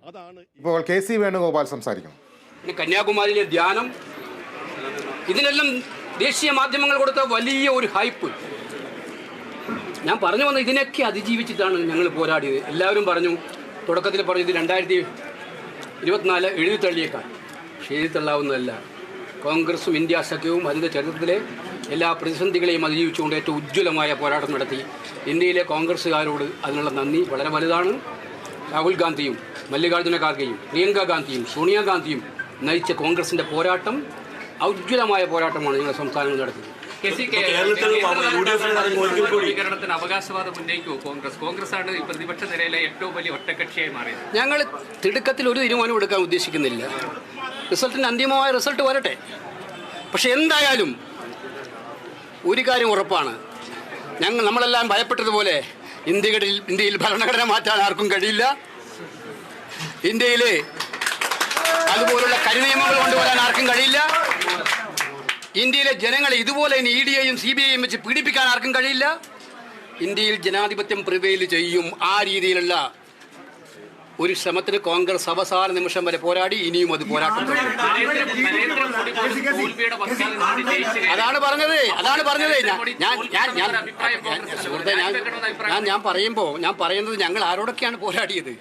അതാണ് ഇപ്പോൾ കെ.സി. വേണുഗോപാൽ സംസാരിക്കും. കന്യാകുമാരിയിലെ ധ്യാനം, ഇതിനെല്ലാം ദേശീയ മാധ്യമങ്ങൾ കൊടുത്ത വലിയ ഒരു ഹൈപ്പ്. ഞാൻ പറഞ്ഞു വന്ന ഇതിനൊക്കെ അതിജീവിച്ചിട്ടാണ് ഞങ്ങൾ പോരാടിയത്. എല്ലാവരും പറഞ്ഞു, തുടക്കത്തിൽ പറഞ്ഞു ഇത് 2024 എഴുതി തള്ളിയേക്കാൻ. പക്ഷേ എഴുതി തള്ളാവുന്നതല്ല. കോൺഗ്രസും ഇന്ത്യ സഖ്യവും അതിൻ്റെ ചരിത്രത്തിലെ എല്ലാ പ്രതിസന്ധികളെയും അതിജീവിച്ചുകൊണ്ട് ഏറ്റവും ഉജ്ജ്വലമായ പോരാട്ടം നടത്തി. ഇന്ത്യയിലെ കോൺഗ്രസ്സുകാരോട് അതിനുള്ള നന്ദി വളരെ വലുതാണ്. രാഹുൽ ഗാന്ധിയും മല്ലികാർജ്ജുന ഖാർഗെയും പ്രിയങ്ക ഗാന്ധിയും സോണിയാഗാന്ധിയും നയിച്ച കോൺഗ്രസിൻ്റെ പോരാട്ടം ഔജ്വലമായ പോരാട്ടമാണ് ഞങ്ങളുടെ സംസ്ഥാനങ്ങൾ നടത്തിയത്. ഭീകരണത്തിന് അവകാശവാദം ഉന്നയിക്കുമോ കോൺഗ്രസ് ആണ് പ്രതിപക്ഷ നിരയിലെ ഏറ്റവും വലിയ ഒറ്റക്കക്ഷിയായി മാറിയത്. ഞങ്ങൾ തിടുക്കത്തിൽ ഒരു തീരുമാനം എടുക്കാൻ ഉദ്ദേശിക്കുന്നില്ല. റിസൾട്ടിൻ്റെ അന്തിമമായ റിസൾട്ട് വരട്ടെ. പക്ഷെ എന്തായാലും ഒരു കാര്യം ഉറപ്പാണ്, നമ്മളെല്ലാം ഭയപ്പെട്ടതുപോലെ ഇന്ത്യയിൽ ഭരണഘടന മാറ്റാൻ ആർക്കും കഴിയില്ല. ഇന്ത്യയിൽ അതുപോലുള്ള കരിനിയമങ്ങൾ കൊണ്ടുവരാൻ ആർക്കും കഴിയില്ല. ഇന്ത്യയിലെ ജനങ്ങളെ ഇതുപോലെ ED-യെയും CBI-യെയും വെച്ച് പീഡിപ്പിക്കാൻ ആർക്കും കഴിയില്ല. ഇന്ത്യയിൽ ജനാധിപത്യം പ്രിവെയിൽ ചെയ്യും. ആ രീതിയിലുള്ള ഒരു ശ്രമത്തിന് കോൺഗ്രസ് അവസാന നിമിഷം വരെ പോരാടി. ഇനിയും അത് പോരാട്ടം. അതാണ് പറഞ്ഞത്. ഞാൻ പറയുന്നത് ഞങ്ങൾ ആരോടൊക്കെയാണ് പോരാടിയത്.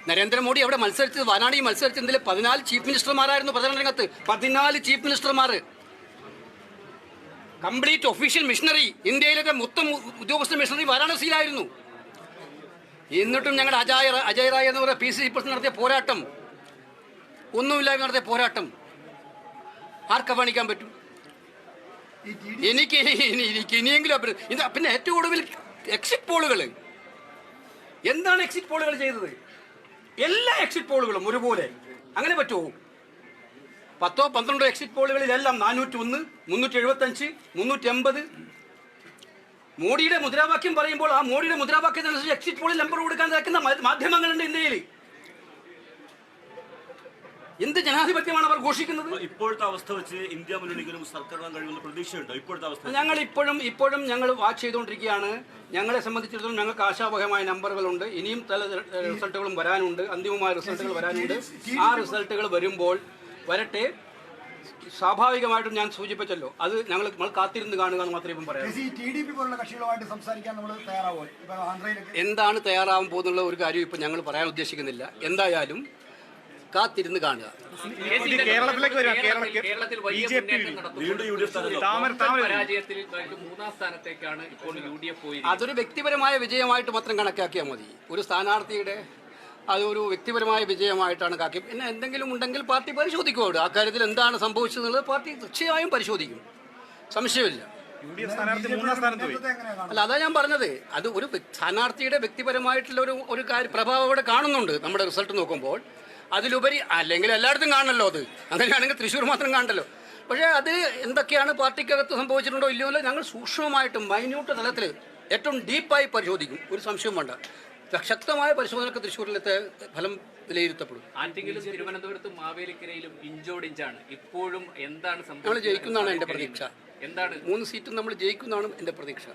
നരേന്ദ്രമോദി അവിടെ മത്സരിച്ചത്, വയനാട് മത്സരിച്ചതിൽ 14 ചീഫ് മിനിസ്റ്റർമാരായിരുന്നു പ്രചരണ രംഗത്ത്. 14 ചീഫ് മിനിസ്റ്റർമാർ, കംപ്ലീറ്റ് ഒഫീഷ്യൽ മിഷണറി, ഇന്ത്യയിലെ മൊത്തം ഉദ്യോഗസ്ഥ മിഷണറി വാരാണസിയിലായിരുന്നു. എന്നിട്ടും ഞങ്ങളുടെ അജയ് റായ് എന്ന് പറയുന്ന PCC പ്രസിഡന്റ് നടത്തിയ പോരാട്ടം, ഒന്നുമില്ലാതെ നടത്തിയ പോരാട്ടം ആർക്ക് അവഗണിക്കാൻ പറ്റും? എനിക്ക് ഇനിയെങ്കിലും. പിന്നെ ഏറ്റവും ഒടുവിൽ എക്സിറ്റ് പോളുകൾ, എന്താണ് എക്സിറ്റ് പോളുകൾ ചെയ്തത്? എല്ലാ എക്സിറ്റ് പോളുകളും ഒരുപോലെ. അങ്ങനെ പറ്റുമോ? 10-12 എക്സിറ്റ് പോളുകളിലെല്ലാം 401, 375, 380 മോഡിയുടെ മുദ്രാവാക്യം പറയുമ്പോൾ ആ മോഡിയുടെ മുദ്രാവാക്യത്തിനനുസരിച്ച് എക്സിറ്റ് പോളിൽ നമ്പർ കൊടുക്കാൻ നിൽക്കുന്ന മാധ്യമങ്ങളുണ്ട് ഇന്ത്യയിൽ. എന്ത് ജനാധിപത്യമാണ് അവർ ഘോഷിക്കുന്നത്? ഇപ്പോഴത്തെ അവസ്ഥ വെച്ച് ഇന്ത്യ മുന്നണിക്കും സർക്കാർ കഴിയുന്ന പ്രതീക്ഷയുണ്ടോ? ഇപ്പോഴത്തെ അവസ്ഥ ഞങ്ങൾ ഇപ്പോഴും ഞങ്ങൾ വാച്ച് ചെയ്തുകൊണ്ടിരിക്കുകയാണ്. ഞങ്ങളെ സംബന്ധിച്ചിടത്തോളം ഞങ്ങൾക്ക് ആശാവഹമായ നമ്പറുകളുണ്ട്. ഇനിയും പല റിസൾട്ടുകളും വരാനുണ്ട്, അന്തിമമായ റിസൾട്ടുകൾ വരാനുണ്ട്. ആ റിസൾട്ടുകൾ വരുമ്പോൾ വരട്ടെ. സ്വാഭാവികമായിട്ടും ഞാൻ സൂചിപ്പിച്ചല്ലോ, അത് നമ്മൾ കാത്തിരുന്ന് കാണുക എന്ന് മാത്രമേ ഇപ്പം പറയാം. എന്താണ് തയ്യാറാവാൻ പോകുന്നുള്ള ഒരു കാര്യം ഇപ്പം ഞങ്ങൾ പറയാൻ ഉദ്ദേശിക്കുന്നില്ല. എന്തായാലും കാത്തിരുന്ന് കാണുക. കേരളത്തിൽ വലിയ മുന്നേറ്റം പരാജയത്തിൽ 3ാം സ്ഥാനത്തേക്കാണ് ഇപ്പോൾ UDF പോയി. അതൊരു വ്യക്തിപരമായ വിജയമായിട്ട് മാത്രം കണക്കാക്കിയാൽ മതി. ഒരു സ്ഥാനാർത്ഥിയുടെ അതൊരു വ്യക്തിപരമായ വിജയമായിട്ടാണ് കാക്കി. പിന്നെ എന്തെങ്കിലും ഉണ്ടെങ്കിൽ പാർട്ടി പരിശോധിക്കുമോ? ആ കാര്യത്തിൽ എന്താണ് സംഭവിച്ചതെന്നുള്ളത് പാർട്ടി തീർച്ചയായും പരിശോധിക്കും, സംശയമില്ല. അല്ല, അതാ ഞാൻ പറഞ്ഞത്. അത് ഒരു സ്ഥാനാർത്ഥിയുടെ വ്യക്തിപരമായിട്ടുള്ള ഒരു പ്രഭാവം അവിടെ കാണുന്നുണ്ട് നമ്മുടെ റിസൾട്ട് നോക്കുമ്പോൾ. അതിലുപരി അല്ലെങ്കിൽ എല്ലായിടത്തും കാണണമല്ലോ. അത് അങ്ങനെയാണെങ്കിൽ തൃശ്ശൂർ മാത്രം കാണണ്ടല്ലോ. പക്ഷേ അത് എന്തൊക്കെയാണ് പാർട്ടിക്കകത്ത് സംഭവിച്ചിട്ടുണ്ടോ ഇല്ലയോ ഞങ്ങൾ സൂക്ഷ്മമായിട്ടും മൈന്യൂട്ട് തലത്തിൽ ഏറ്റവും ഡീപ്പായി പരിശോധിക്കും. ഒരു സംശയം വേണ്ട. ശക്തമായ പരിശോധനക്ക് തൃശ്ശൂരിലത്തെ ഫലം വിലയിരുത്തപ്പെടും. ആറ്റിങ്ങലും തിരുവനന്തപുരത്തും മാവേലിക്കരയിലും ഇഞ്ചോടിഞ്ചാണ്. ഇപ്പോഴും എന്താണ് നമ്മൾ ജയിക്കുന്നതാണ് എൻ്റെ പ്രതീക്ഷ. എന്താണ് 3 സീറ്റും നമ്മൾ ജയിക്കുന്നതാണ് എൻ്റെ പ്രതീക്ഷ.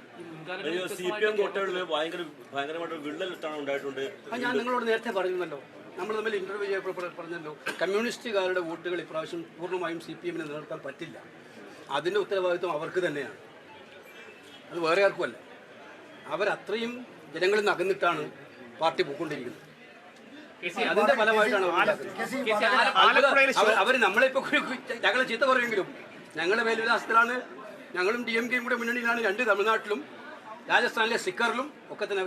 ഞാൻ നിങ്ങളോട് നേരത്തെ പറഞ്ഞല്ലോ, നമ്മൾ തമ്മിൽ ഇന്റർവ്യൂ ചെയ്യപ്പോൾ പറഞ്ഞല്ലോ, കമ്മ്യൂണിസ്റ്റുകാരുടെ വോട്ടുകൾ ഇപ്രാവശ്യം പൂർണ്ണമായും CPM-നെ നിലനിർത്താൻ പറ്റില്ല. അതിൻ്റെ ഉത്തരവാദിത്വം അവർക്ക് തന്നെയാണ്, അത് വേറെ ആർക്കുമല്ല. അവരത്രയും ജനങ്ങളിൽ നിന്ന് അകന്നിട്ടാണ് പാർട്ടി പോയിക്കൊണ്ടിരിക്കുന്നത്. അതിന്റെ ഫലമായിട്ടാണ് അവർ നമ്മളിപ്പോൾ ഞങ്ങളെ ചീത്ത പറയുമെങ്കിലും ഞങ്ങളുടെ മേൽവിലാസത്തിലാണ്. ഞങ്ങളും DMK-യും കൂടെ മുന്നണിയിലാണ്. 2 തമിഴ്നാട്ടിലും രാജസ്ഥാനിലെ സിക്കറിലും ഒക്കെ തന്നെ